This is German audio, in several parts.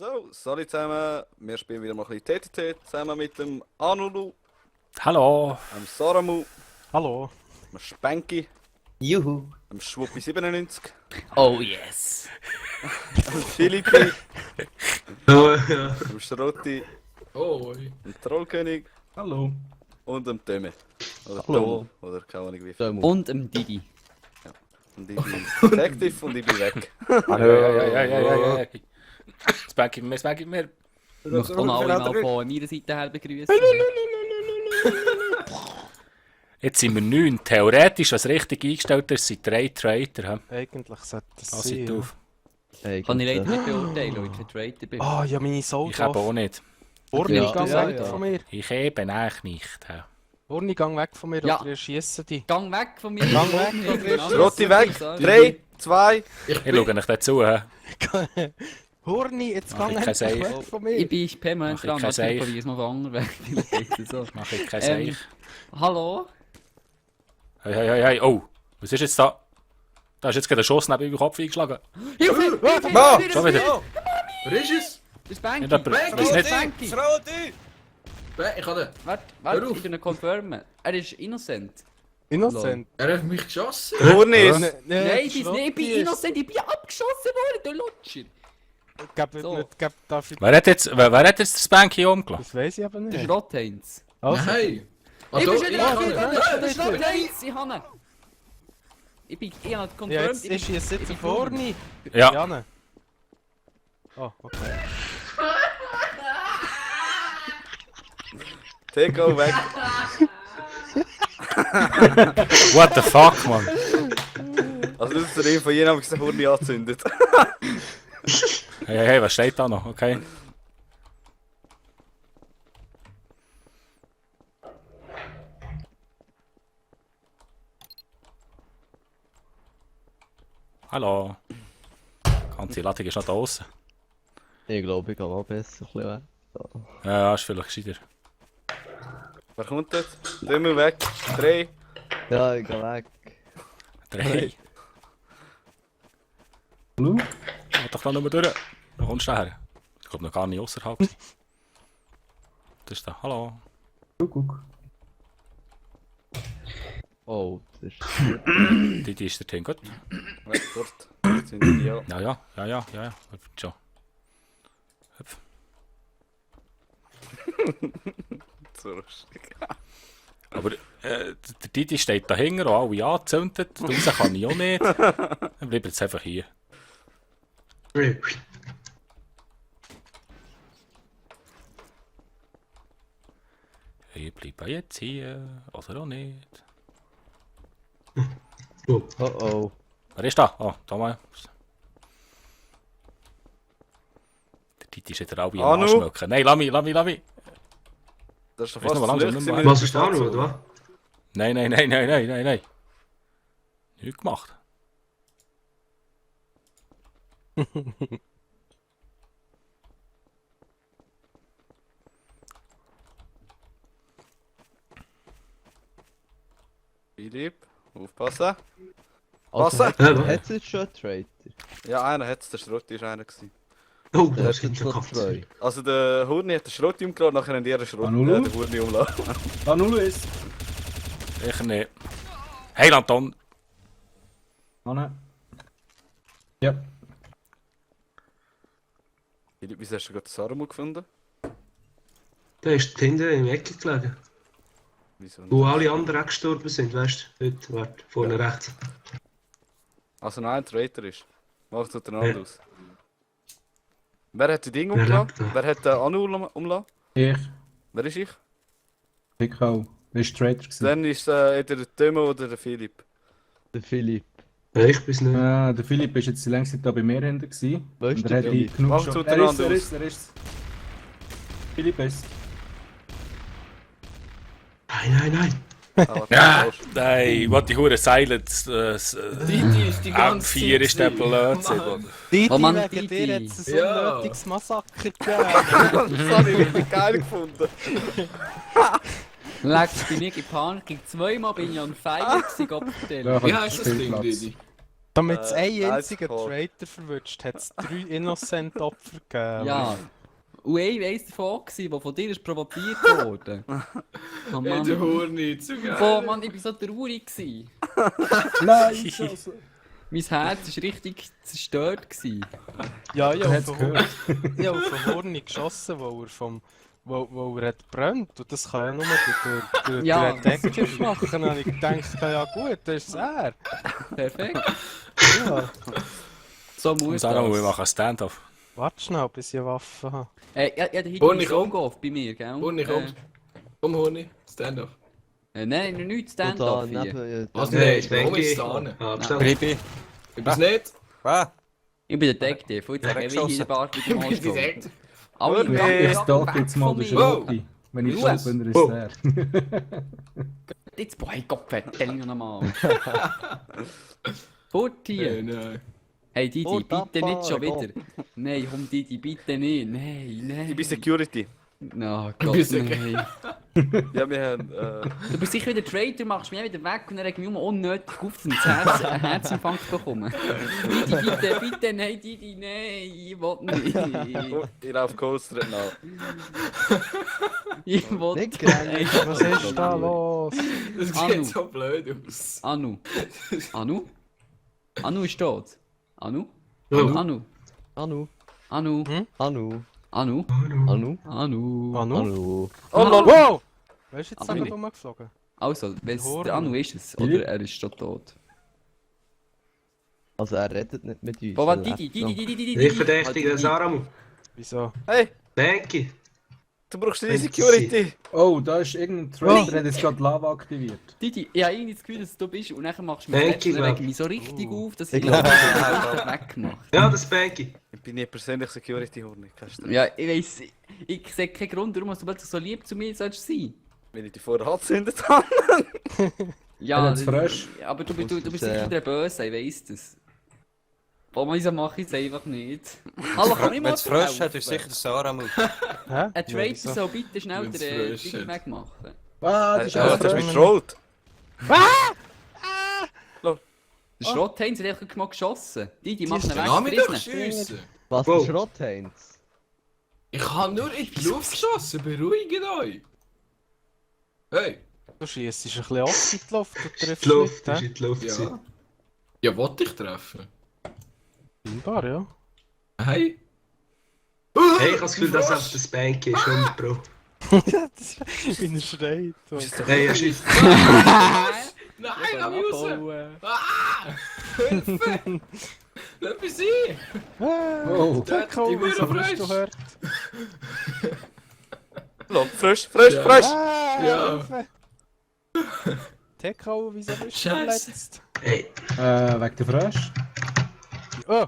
So, sorry zusammen. Wir spielen wieder mal ein bisschen TTT zusammen mit dem Anulu, Hallo. dem Saramu, Hallo. dem Spanky, Juhu. dem Schwuppi97, Oh yes. dem Philippi, Oh, ja. dem Schrotti, Oh, dem Trollkönig hallo. und dem Töme. Oder Hallo. Tom, oder keine Ahnung wie viel. Und Didi. Und ich bin Detective und ich bin weg. Ja. Spanky mehr. Ich möchte auch alle mal von meiner Seite her begrüßen. Jetzt sind wir 9. Theoretisch, was richtig eingestellt ist, sind 3 Traitor. Eigentlich sollte es Pass sein. nicht auf. Kann ich leider nicht beurteilen, weil ich kein Traitor bin. Ah, ja, meine Soul Ich habe auch nicht. Urni, Ja, gang ja, weg ja. von mir. Ich eben auch nicht. Ja. Urni, gang weg von mir, Ja. oder schiessen die. Gang weg von mir! Gang weg von mir. Schrotti weg. 3, 2. Ich schaue euch dazu. Ja. Hurni, jetzt gang Mach ich kein endlich Seich. weg von Ich mir. bin permanent Mach ich dran, kein ich Seich. probiere es mal von anderen weg. Vielleicht geht es so. Mach ich kein Ähm, Seich. Hallo? Hey. Oh, was ist jetzt da? Da ist jetzt gerade ein Schuss neben meinem Kopf eingeschlagen. Hilfe! Schon wieder. Wer ist es? Das ist Banky! Nicht jemand- Das das ist nicht- Banky! Ich kann den. Warte, Hör auf. ich kann ihn confirmen. Er ist innocent. Innocent. Er hat mich geschossen. Urnis. Ne- ne, Nein, ich Schrotti bin ist- innocent, ich bin abgeschossen worden, du Lutscher! So. Darf ich... Wer hat jetzt den Spanky umgelassen? Das weiss ich aber Der nicht. Schrottheinz. Also, Nein. Ich bin schon ich da, kann den. der Schrottheinz, ich habe ihn. Ich habe ihn ja, confirmed. jetzt ist jetzt auf Urni. Ja. Janne. Oh, okay. Teko weg. What the fuck, man? Also das ist der Info, jeder hat sich Urni angezündet. Hey, was steht da noch? Okay. Hallo. Die ganze Ladung ist noch da draussen. Ich glaube, ich gehe mal besser ein bisschen weg. Ja, ist vielleicht gescheiter. Wer kommt dort? Töme weg. 3. Ja, ich gehe weg. 3. Hallo? Geh doch da nur durch. Wo kommst du her? Ich glaube noch gar nicht außerhalb. Das ist da. Hallo. Guck. Oh, das ist... Die ist der Team. Gut. Weg dort. Jetzt sind die ja. Ja. Hüpft schon. Hüpf. So lustig. Aber der Didi steht dahinter und alle angezündet. Raus kann ich auch nicht. Dann bleibt jetzt einfach hier. Ich bleibe jetzt hier. Oder auch nicht. Oh oh. Wer ist da? Oh, da mal. Der Didi ist wieder alle am Anu? Anschmöcken. Nein, lass mich. Das ist doch Weißt fast du, das langsam Licht. nicht sind mehr. wir Was in ist der da Stadt, noch, oder? oder? Nein. Nichts gemacht. Philipp, aufpassen. Also, Was? hat es jetzt schon einen Traitor? Ja, einer hat es, der Schrotti war einer gewesen. Oh, Ja, das es gibt sind schon noch zwei. Kaffee. Also der Hurni hat den Schrotti umgeladen, nachher haben die den Schrotti Anulu? den Hurni umgeladen. Anulu ist. Ich nicht. Hey, Anton. Anne. Ja. Philipp, wieso hast du gerade Saramu gefunden? Der ist hinten im Ecke gelegen. Wieso Wo nicht? alle anderen auch gestorben sind, weißt du? Dort, warte, vorne rechts. Also nein, ein Traitor ist. Mach es untereinander Ja. aus. Wer hat die Ding Wer umgeladen? lebt da? Wer hat den Anu umgeladen? Ich, Wer ist ich? ich auch. Das war Traitor. Dann ist entweder der Töme oder der Philipp. Der Philipp. Ja, ich bin's nicht. Der Philipp war jetzt die längste Zeit da bei mir hinten. Wo ist Und der er hat Philipp? genug Macht schon... untereinander Er ist. Philipp ist. Nein. Ah, warte, Ja, falsch. nein, was die Hure Silence. Die ist die M4 ist der Blödsinn. Mann. Didi, Oh Mann, wegen Didi. dir hat es ein Ja. unnötiges Massaker gegeben. Das habe ich richtig geil gefunden. Leck's, bin ich in Panik. Zweimal bin ich an Feier gewesen, Gott vertellen. Ja, Wie heisst das Ding, Spielplatz. Didi? Damit es einen nice einzigen call. Traitor verwünscht, hat es 3 innocent Opfer gegeben. Ja. Und einer war davon, der von dir ist provoziert wurde. Oh Mann. Der Horni, zu geil. Oh Mann, ich war so traurig. Gewesen. Nein, Scheiße. Mein Herz war richtig zerstört. Gewesen. Ja, ich Er habe hat's auf gehört. den Horni geschossen, wo er hat brennt. Und das kann ja nur der Ja. Detective machen. Dann habe ich gedacht, ja gut, das ist er. Perfekt. Ja. So Und muss Sarah, wir das. machen Stand-off. Warte schnell, bis ich eine Waffe habe. Ja, da hinten Horni, ist komm. Golf bei mir, gell? Horni, komm. Komm, Horni. Stand up. Nein, noch nicht Und da Stand-off hier. neben... Was? Nein, Nein, das komm Benki. jetzt da hin. Abstand. Ribi. Ich bin's nicht. Was? Ich bin Detective. Jetzt habe ich hier in der Bar mit dem Ich bin's Anstoß. nicht. Alle Horni. Ich stop weg jetzt mal von den mir. Schrotti. Wenn ich Ruhe. stopp, wenn er Oh. ist der. Jetzt, boah, Gott, vertell noch mal. Fort hier. Nein. Hey Didi, Oh, bitte nicht schon Papa, wieder. Nein, komm Didi, bitte nicht. Nein. Ich bin Security. No, Gott, bist nein. Ja, wir haben... Du bist sicher wieder Traitor, machst mich wieder weg und dann reg mich unnötig auf, dass ich einen Herzinfarkt bekomme. Didi, bitte, nein, Didi, nein, ich will nicht. ich laufe Cold Street nach. Ich will Nicht nein. Was ist da los? Das Anu. sieht so blöd aus. Anu. Anu? Anu ist tot. Anu? Oh. Anu? Anu. Anu? Anu. Anu? Anu. Anu? Anu? Anu. Oh lol! Wow! Wer ist jetzt Anu. da rumgeflogen? Also, wenn es Horn. der Anu ist es, oder er ist schon tot. Also er redet nicht mit uns. Wo war er lebt Didi? noch. Didi, Didi, Didi, Nicht Didi. verdächtig, das Aramu. Wieso? Hey, Benki. du brauchst die Security! Oh, da ist irgendein Traitor, der hat jetzt gerade Lava aktiviert. Didi, ich habe irgendwie das Gefühl, dass du bist und dann machst du mich Thank fertig und you, dann reg Mann. ich mich so richtig auf, dass ich Ich glaube, glaube- ich weggemacht. Ja, das ist Benki. Ich bin nicht persönlich Security, Horni. Kein Stress. Ja, ich weiss, ich sehe keinen Grund, warum du plötzlich so lieb zu mir sollst sein. Wenn ich die vorher angezündet habe. Ja, Er hat's frisch. aber du bist das, sicher der Böse, ich weiss das. Aber wieso mache ich es einfach nicht? Hallo, kann ich Wenn mal es frisch hat, helfen? ist sicher Sarah Mut. Hä? Ein Ja, Traitor wieso? soll bitte schnell Wenn's den frisch Ding hat. wegmachen. Ah, das ist Ja, auch das ist frisch. mich trollt. Der Schrottheinz hat einfach mal geschossen. Die machen ihn Lass mich weg, doch frissen. schiessen. Was Wow. für Schrottheinz? Ich habe nur in die Luft geschossen, beruhigt euch. Hey. Du schießt ein bisschen oft in die Luft und triffst Die Luft nicht, ist hä? in die Luft. Ja. Ja, wollte ich treffen? Scheinbar, ja. Hey. Hey, ich habe das Gefühl, dass es das Benki ist, 100 Pro. Wie er schreit. Hey, er schießt. Nein, lass mich raus! Ah! Hilfe! Lass mich sein! Oh, Teko, die wieso Würmer bist du frisch. hört? Lol, frisch, frisch, Ja. frisch! Ja. Hilfe! Teko, wieso bist du Scheiße. verletzt? Hey, wegen der Frisch. Oh!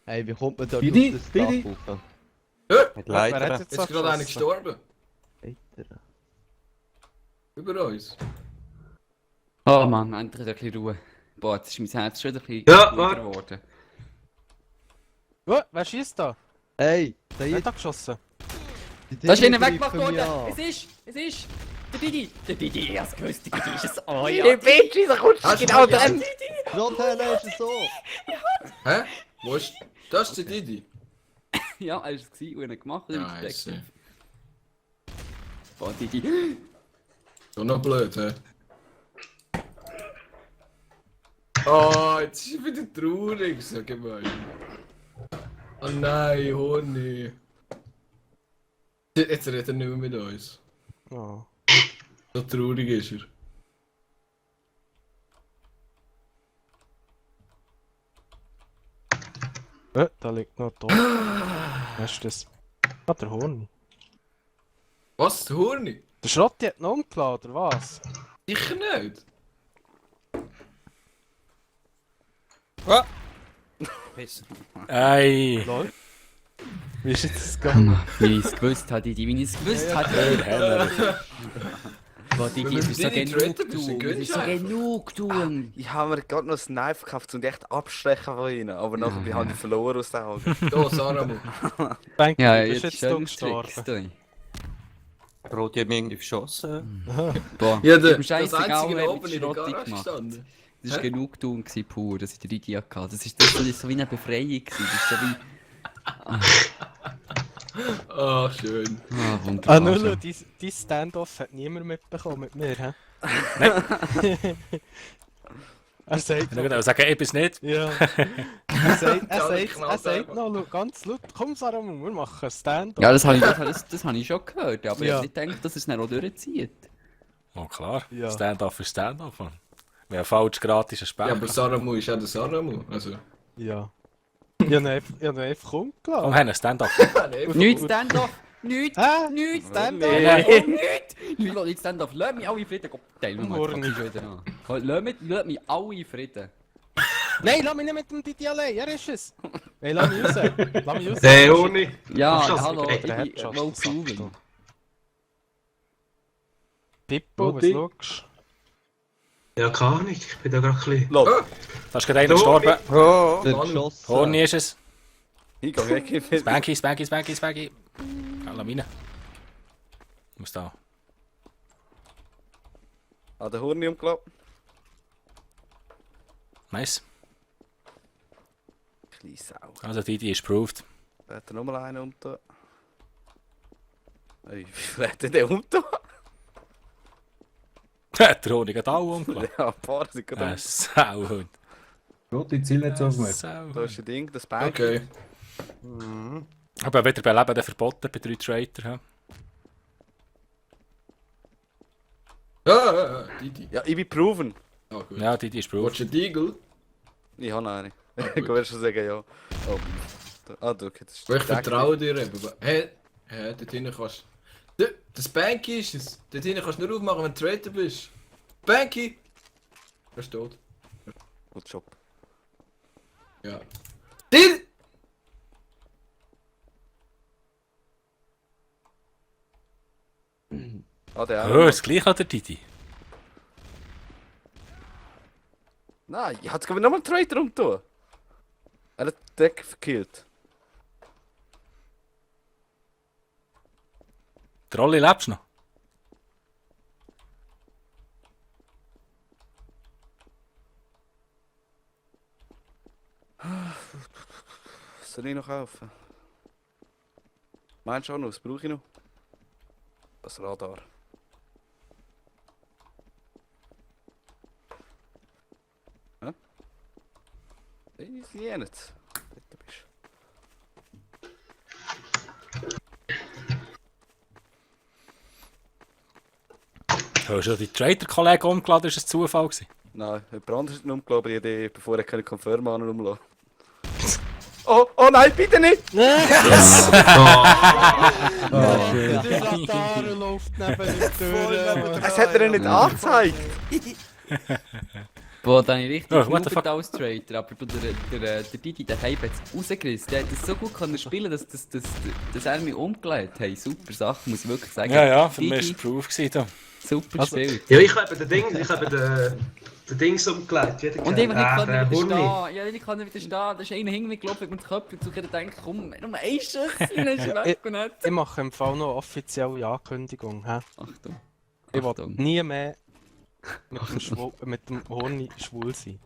Hey, wie kommt man da Didi, auf das Didi. Dach rauf? Mit Wer hat Leitern. jetzt Jetzt so ist gerade einer geschossen? gestorben. Alter. Über uns. Oh Mann, endlich ein bisschen Ruhe. Boah, jetzt ist mein Herz schon ein bisschen Ja, ruhiger warte. geworden. Oh, wer schießt da? Hey, da Wer hier. hat da geschossen? Die Da ist einer Dinger weggemacht greifen worden! mich an. Es ist! Der Didi! Der Didi, ich hab's gewusst, der Didi ist es! Oh ja! Ich bin dieser Kutsch, genau dran! Schrottheiler ist es so. Hä? Wo ist. Das ist der Didi. Ja, er war es und er hat gemacht und Ja, er ich ist sehe. Boah, Didi! Schon noch blöd, hä? Oh, jetzt ist er wieder traurig, sag ich mal. Oh nein, Horni. Jetzt redet er nicht mehr mit uns. Oh. So traurig ist er. Da liegt noch tot. Wer ist das? Ah, der Horn. Was, der Horni? Der Schrotti hat ihn umgeladen, oder was? Sicher nicht. Piss. Ey! Lol. Wie ist jetzt das gegangen? Wie ich es gewusst habe, Didi, wie ich es gewusst habe! Boah, Didi, es ist so Didi genug Traitor, bist du tun! Es ist so Günther? genug tun! Ich habe mir gerade noch ein Knife gekauft und echt abstechen von ihnen, aber nachher habe ich verloren aus den Augen. Da, Sarah. Benki, Ja, du bist jetzt jetzt schön dumm gestrickt, gestorben. du. Rot hat mich irgendwie verschossen. Boah, Ja, ist mir das scheissegal, einzige wer oben mit in der Schrotti Garage gemacht. gestanden. Das war Genugtuung gewesen, pur, dass ich den Didi hatte. Das war so wie eine Befreiung gewesen. Das ist so wie... Ah, schön. Ah, wunderbar. Ah, Nullo, dein Standoff hat niemand mitbekommen mit mir, hä? Er sagt Ich würde sagen, ich bin's nicht. ja. Er sagt noch ganz laut, komm Saramon, wir machen einen Stand-off. Ja, das habe ich schon gehört, aber ich Ja. habe nicht gedacht, dass er es dann auch durchzieht. Oh klar, Ja. Stand-off ist Stand-off. Mann. Wäre falsch gratis ein Speck. Ja, aber Saramu ist ja der Saramu. Also. Ja. Ich habe ihn einfach Komm, umgelassen. Hen, Stand-off. Nichts Stand-off! Nichts! Hä? Nichts Stand-off? Stand-off! Nichts! Ich will nicht Stand-off! Lass mich alle in Frieden! Teil mir mal Morgen. die Fucking wieder an. Lass mich alle in Frieden! Nein, lass mich nicht mit dem Didi allein, er ist es. Hey, lass mich raus. Lass mich raus. Der ohne. Ja, Abschaffen. hallo, ich Der bin Headshot wohl gesagt, zu. du. Pippo, was Mutti? schaust Ja, keine Ahnung. Ich bin da gerade ein bisschen... Los, Da ist gerade einer gestorben. oh, Der Mann. geschossen. Horny ist es. ich gehe weg. Spanky. Lass mich rein. Muss da. An den Horn umgelaufen. Nice. Kleine Sau. Also die ist proved. Da hat er nochmal einen umgetan. Ey, wie viel hat er denn umgetan? Der Horny geht auch umgelassen. Ja, ein paar sind gerade Sauhund. Gut, ich ziele nicht so auf mich. Da Sauhund. ist ein Ding, das Bag. Okay. Aber wieder beleben verboten bei 3 Traitor. Ja, Didi. Ja, ich bin proven. Ah, gut. Ja, die ist proved. Watch a Deagle. Ich habe eine. gut. Ich würde schon sagen, ja. Oh. Du, okay, das ist Ich vertraue dir eben. Hä? Hä? Dort hinten kannst du... Das Banky ist es. Dort hinten kannst du nur aufmachen, wenn du Traitor bist. Banky! Er ist tot. Gut Job. Ja. Dill! Ah, der Oh, auch. das gleiche an der Didi. Nein, ich hatte nochmal einen Traitor umgetan. Er hat den Deck verkillt. Der Rolli lebst noch. Was soll ich noch kaufen? Meinst du auch noch? Was brauche ich noch? Das Radar. Hä? Ich sehe nicht. Dort bist Du hast ja die Traitor-Kollegen umgeladen, ist ein Zufall gewesen. Nein, jemand anderes hat ihn umgelaufen, aber ich habe bevor er keine Confirm an umlassen. Oh nein, bitte nicht! Der schön. Radar läuft neben ihm durch. Es hat er nicht angezeigt! Boah, dann habe ich richtig Oh, what the gerufen als Traitor, aber der Didi, der Hype hat es rausgerissen. Der hat das so gut können spielen, dass er mich umgelegt hat. Hey, super Sache, muss ich wirklich sagen. Ja, für mich war Didi, es Proof gewesen. Da. super Also- gespielt. Ja, ich habe den Dings umgelegt. Wie hat er Und ich gesagt? kann der nicht Hurni. widerstehen. Ja, ich kann nicht widerstehen. Da ist einer hinter mir gelaufen mit dem Köpfchen zu denken, komm, nur ein Schuss, dann ist er weg und nicht. Ich mache im Fall noch offizielle Ankündigung. Hä? Achtung. Ich will Achtung. nie mehr mit dem Horni schwul sein.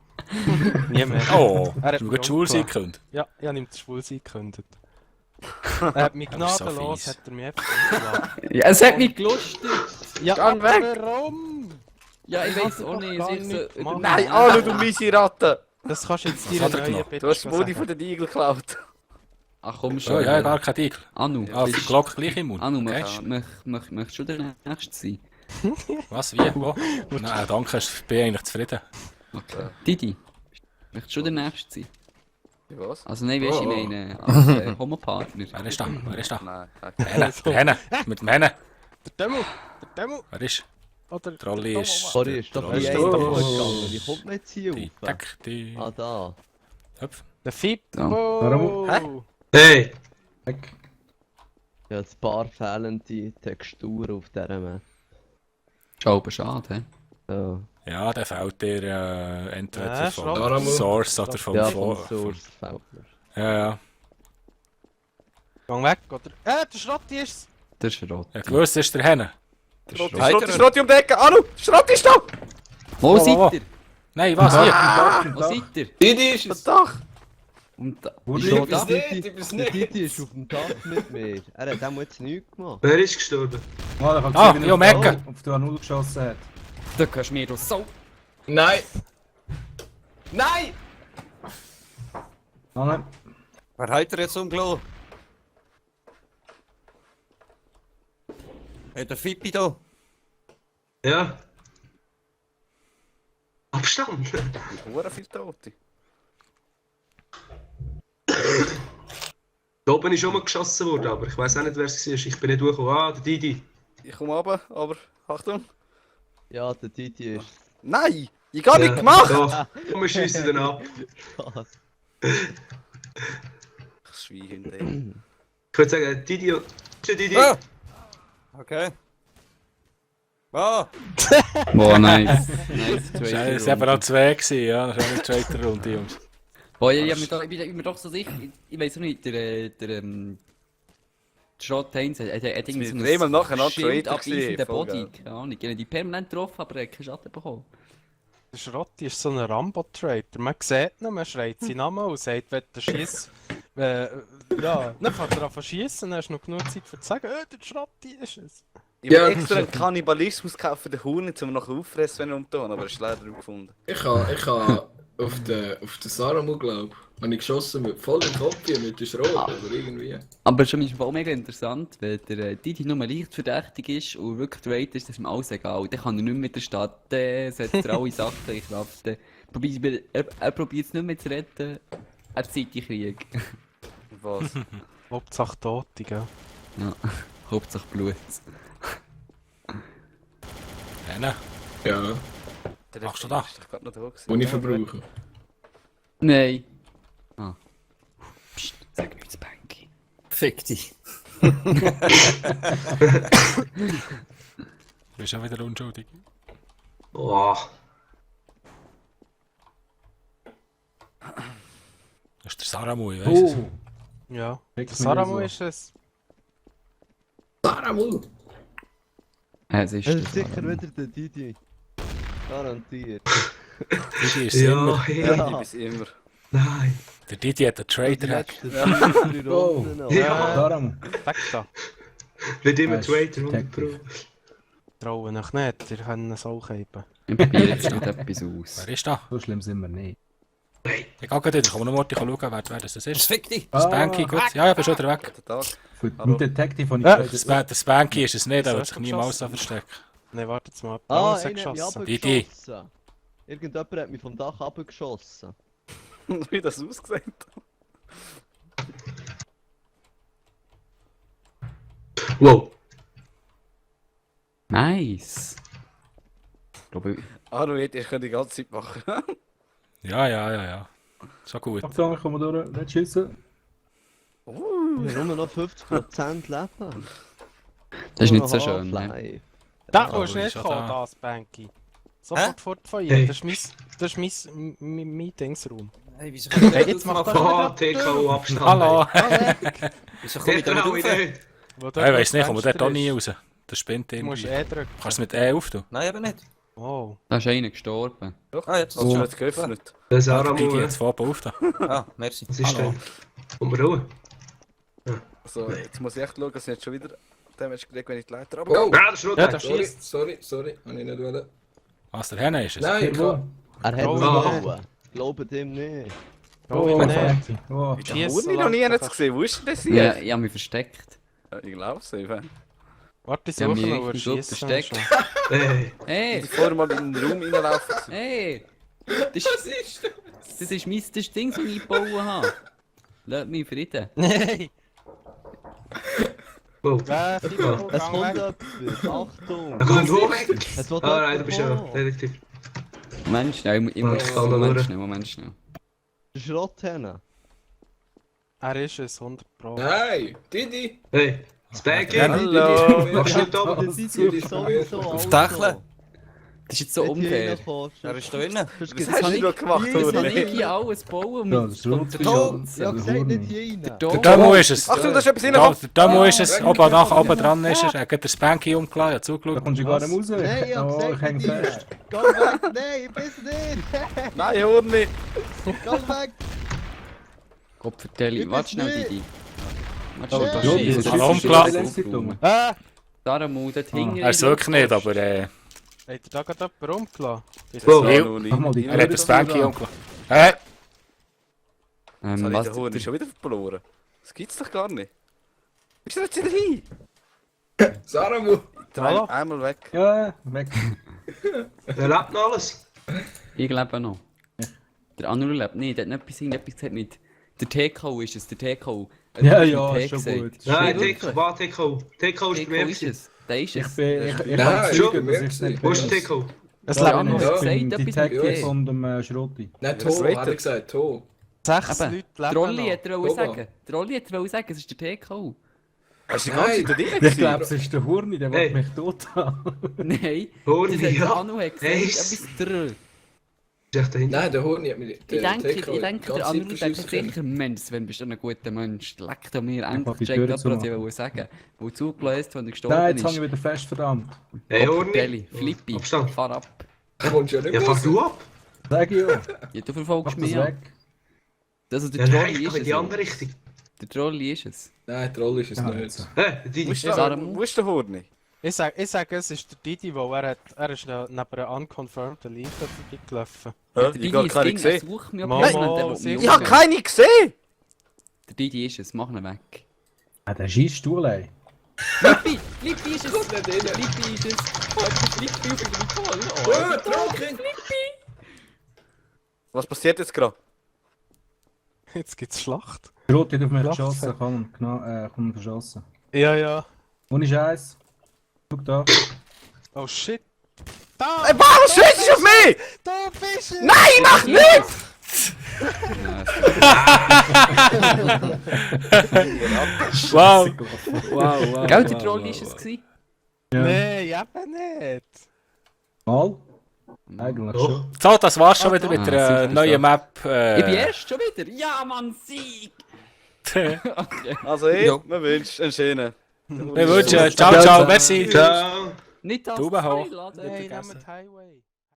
Nie mehr. Oh, Er hat du mich hast schwul sein umgebracht. können. Ja, ich habe ihm das Schwulsein gekündigt. Er hat mich Aber so gnadenlos, fies. hat er mich einfach umgebracht. Ja, es hat mich gelustet. Ja, Geh aber weg. warum? Ja, ich Ich weiß hab auch doch nicht. gar Es ist nichts so gemacht. Nein, Anu, du miese Ratte! Das kannst du jetzt Was hat er dir neue genommen? Bitte Du hast die Modi sagen. von den Igel geklaut. Ach komm Oh, schon. ja, gar kein Igel. Anu, Ah, für die bist- Glocke gleich im Mund. Anu, Kennst du? möchtest du der Nächste sein? Was, wie, wo? Nein, danke, ich bin eigentlich zufrieden. Okay. Didi, möchtest du der Nächste sein? Was? Also nein, weißt du, Oh. ich meine, als Homopartner. Wer ist da? Wer ist da? Nein. Der Henne, der Henne. Mit dem Henne. Der Demo, Wer ist? oder Der Rolli ist... Sorry, ist doch der die Rolli eine ist- gegangen. Wie kommt man jetzt hier Die rauf? Tack, die... Ah, da. Hüpf. der Fippo. Warum? Hey! Weg. Ja, ein paar fehlende Texturen auf dieser Map. Schau, aber schade, hä? Ja, Ja, der fehlt dir entweder Ja, von Saramu. Source oder vom... ja Vor- vom Source fehlt mir. Ja. Gang weg, oder? Der Schrotti ist es. Der ist rot. Ja, gewusst ist der Henne. Schrotti um die Ecke! Anu! Schrotti ist da! Wo Wo? seid ihr? Nein, was? Hier! Wo seid ihr? Didi ist es! Dach! Und da, Wo ist liegt schon Ich bin's da? nicht, ich bin's Der Didi nicht! ist auf dem Dach mit mir. Er hat auch jetzt nichts gemacht. Wer ist gestorben? Ah, ich Ah, gesehen, wie ja, er merken. auf die A0 geschossen hat. Da kannst du mir doch so. Nein! Nein! Ah, nein. Wer hat er jetzt umgelassen? Hat der Fippi da? Ja. Abstand! Hure viel Tote. Da oben ist schon mal geschossen worden, aber ich weiß auch nicht, wer es war. Ich bin nicht durchgekommen. Ah, der Didi. Ich komme runter, aber Achtung. Ja, der Didi ist Nein! Ich gar nicht gemacht! Da, komm, wir schiessen den ab. Spaß. Ich schweine hinter ihm. Ich würde sagen, Didi und... Tschüss, Didi. Ah! Okay. Ah! Boah, nice. Nice Das Trade. war eben auch 2 gewesen, ja. Das war auch eine Traitor-Runde, Jungs. Boah, ich bin mir doch so sicher. Ich weiß auch nicht, der Schrott Heinz hat irgendwie so sind dreimal nacheinander Schild Traitor abweisenden gewesen, voll Body. geil. Keine Ahnung. Ich habe die permanent getroffen, aber er hat keinen Schaden bekommen. Der Schrotti ist so ein Rambo-Trader. Man sieht ihn, man schreit seinen Namen und sagt, wenn der schießt. Ja, dann fährt er an zu schiessen, dann hast du noch genug Zeit für zu sagen, der Schrotti ist es. Ich habe Ja. extra einen Kannibalismus gekauft für den Hund, um noch auffressen, wenn er umtun, aber er ist leider nicht gefunden. Ich habe auf den Saramu, glaube ich, habe ich geschossen mit voll im Kopf mit der Schrot oder irgendwie. Aber schon ist auch mega interessant, wenn der Didi nur leicht verdächtig ist und wirklich Trade ist, das ist ihm alles egal. Dann kann er nicht mehr mit der Stadt, setzt er alle Sachen in Kraft. Er probiert es nicht mehr zu retten, er zieht die Krieg. Was? Hauptsache Tote, gell? Ja, Hauptsache Blut. Nein, Ja, Der Machst du da? ist doch gerade noch da gewesen. und ich verbrauche. Nein. Ah. Psst, sag nichts, Banky. Fick dich. du bist auch wieder unschuldig. Oh, Das ist der Saramui, weißt du? Oh! Ja. Der Fix mir Saramu so. ist es. Saramu! Es ist Es der ist sicher Saramu. wieder der Didi. Garantiert. Didi ist immer. ja, hey. Ich bis immer. Nein. Der Didi hat einen Die Trader-Hack. letzten 3 Runden noch. Ja. Darum. Weg da. Nicht immer Ja, ist Traitor, 100 Detective. Pro. Trauen euch nicht, ihr könnt es auch geben. Ich probiere jetzt nicht etwas aus. Wer ist da? So schlimm sind wir nicht. Ich gehe gerade wieder, ich kann nur mal schauen, wer das Das ist. fick dich. Das Banky, gut. Ja, ja, bist schon wieder weg. Guten Tag. Für Hallo. den Detective von Das Banky ist es nicht, er So wird hast sich du niemals geschossen. verstecken. Nein, wartet jetzt mal. Ah, Hat einer hat mich geschossen. Didi. abgeschossen. Irgendjemand hat mich vom Dach abgeschossen. Wie das ausgesehen hat. Wow. Nice. Ich glaube, Ich kann die ganze Zeit machen. Ja. So gut. Achtung, ich komme durch. Nicht schiessen. Ich habe nur noch 50% Leben. das ist Nur nicht so noch schön. Ne? Half-Life. Da Ja, kommst du aber nicht ist kommen, ja da. das Banky. Sofort fort von hier. Hey. Das ist mein Meetingsraum. Hey, wieso Hey, jetzt mach das Oh, wieder. TKO Abstand. Hallo! Wieso komm ich da TKO nicht in rauf? nicht. Wo Ich dort weiß nicht, das kommt der Fenster da nie ist. raus. Der spinnt Du musst irgendwie. drücken. Kannst du es mit E auftun? Nein, eben nicht. Oh. Da ist einer gestorben. Ah, jetzt ist Oh, es jetzt geöffnet. Der Der Saramu, Didi hat es vorher aufgetan. Ah, merci. was ist Hallo. denn? Kommt mir raus? Also, jetzt muss ich echt schauen, dass ich nicht schon wieder Damage kriege, wenn ich die Leiter Oh, abgehe. Ah, das ist rot. Ja, da sorry, schießt. sorry, habe ich nicht wollen. Was, der Henne ist es? Nein, ich Wo? kann... Er hat Oh, mich ja. gehauen. Glaubt ihm nicht. Oh, Oh, nee. Frankie. Oh. Ich habe noch nie einen gesehen. Wo ist denn das Ja, hier? ich habe mich versteckt. Ja, ich glaube es eben. Warte, ich Ja, suche mir noch, wo er richtig gut schießt. versteckt. Hey. Hey, Ich vorher mal in den Raum reinlaufen. hey! Das ist mein das Ding, das ich gebaut habe. Lass mich in Frieden. Nein! Wow. Wer? Es Gang kommt weg. etwas. Achtung. Er kommt hoch. Es wird Ah, nein, du bist ja jemand kommen. Detektiv. Moment schnell, ich muss... ich kann da durch. Moment schnell. Der Schrotthenne. Er ist es, 100 Pro. Nein, Didi! Hey. Spanky. Ja, hallo. Machst du nicht Der oben? Didi ist sowieso Auf Dächle? Das ist jetzt so unfair. Wer ist da innen? Das Was hast du noch gemacht, Das habe Hurni? ich hier alles bauen Ja, und das Rot der ist Ton. Ja, gesagt nicht hier rein. Der Der Ton. Demo ist es. Achtung, da ist etwas Da, reingekommen. der Demo ist es. Oben dran ist er. Er hat den Spanky umgeladen, ja Da zugeschaut. kommst du gar nicht raus. Nein, ich hab Oh, gesagt ich häng nicht rein. fest. Geh weg, nein, ich bin's nicht. Nein, Hurni. Geh weg. Gott vertelle, Ich warte bin's schnell, nicht. Didi. Warte Oh, schnell, das Ja, ist- das ist Hallo, das klar. ist die Dumme. Ah! Darum, dort hinten. Er ist wirklich nicht, aber Habt ihr da gerade jemanden rumgelassen? Wow. Ja, Hurni. Mach mal die er hat den Tür Spanky zu. umgeladen. Hä? Jetzt habe ich Was? den Hurni schon wieder verloren. Das gibt's doch gar nicht. Bist du jetzt wieder hin? Saramu! Hallo? Einmal weg. Ja, weg. Wer lebt noch alles? Ich lebe noch. Der andere lebt nicht, der hat nicht etwas gesagt mit. Der TK ist es, der TK. Er Ja, hat ja, mit T ist schon gesagt. gut. Nein, wirklich? TK, was TK? TK ist TK bei mir. ist es, der ist Ich es. bin, ich Nein, kann schon, zeugen, dass ich es nicht Wo ist bin. TK? Es Ja, leben Anno noch hat ich bin gesagt, etwas mit Detective T. von dem Schrotti. Nein, Was To, redet hat er? er gesagt, To. 6 Eben, Leute leben Trolli noch. hat er Guck mal. sagen. Trolli hat er sagen, es ist der TK. Hast du die ganze Nein. Zeit da drin Ich gewesen? glaube, es ist der Hurni, der Hey. will mich tot haben. Nein, Hurni, das hat der ja. Anu hat gesagt, Eis. etwas drr. Ist echt dahinter. Nein, der Hurni hat mir... Ich denke, der Anu denkt sicher. sicher, Mensch, Sven, bist du ein guter Mensch. Leck dir mir mach endlich die gecheckt, Tür was ich zumachen. wollte sagen. Wo zugelassen ist, wenn er gestorben Nein, ist. jetzt habe ich wieder fest, verdammt. Hey, Gott, Hurni. Deli, Flippi, Abstand. fahr ab. Du kommst ja nicht Ja, raus. fahr du ab. Sag ich ja. Ja, du Mach verfolgst das mich ja. weg. Also Ja, der nein, Trolli ich ist geh in es. die ja. andere Richtung. Der Trolli ist es. Nein, Troll ist es Ja, nicht. jetzt. Hä, die Wo ist ist der- Wo ist der Hurni? Ich sage, es ist der Didi, weil er ist neben einer unconfirmed League vorbeigelaufen. Der Ich Didi habe ist keine Ding, er gesehen. sucht mich Nein, aber Nein, der will sie- mich Ich habe umbringen. keine gesehen! Der Didi ist es, mach ihn weg. Ah, der scheiß Stuhl, ey. Flippi! Flippi ist es! Flippi ist es! Oh, der Flippi auf dem Recall! Oh, Trollking! Was passiert jetzt gerade? Jetzt gibt's Schlacht. Schrotti hat auf mich Lacht. geschossen, komm, verschossen. Ja, ja. Ohne Scheiß. Guck da. Oh shit. Da! Warum schießt du auf mich? Da bist du! Nein, mach nicht! Wow! Wow, Gell, der Trolli ist es gewesen? Ja. Nein, eben nicht. Mal? Eigentlich Doch. schon. So, das war's schon wieder mit Ah, der super, neuen so. Map. Ich bin erst schon wieder! Ja, Mann, Sieg! Okay. Also ich, Ja. mir wünscht einen schönen. Wir wünschen ciao, ciao, merci. Ciao. Nicht das Daumen hoch. Laden. Nein, vergessen. nehmt Highway.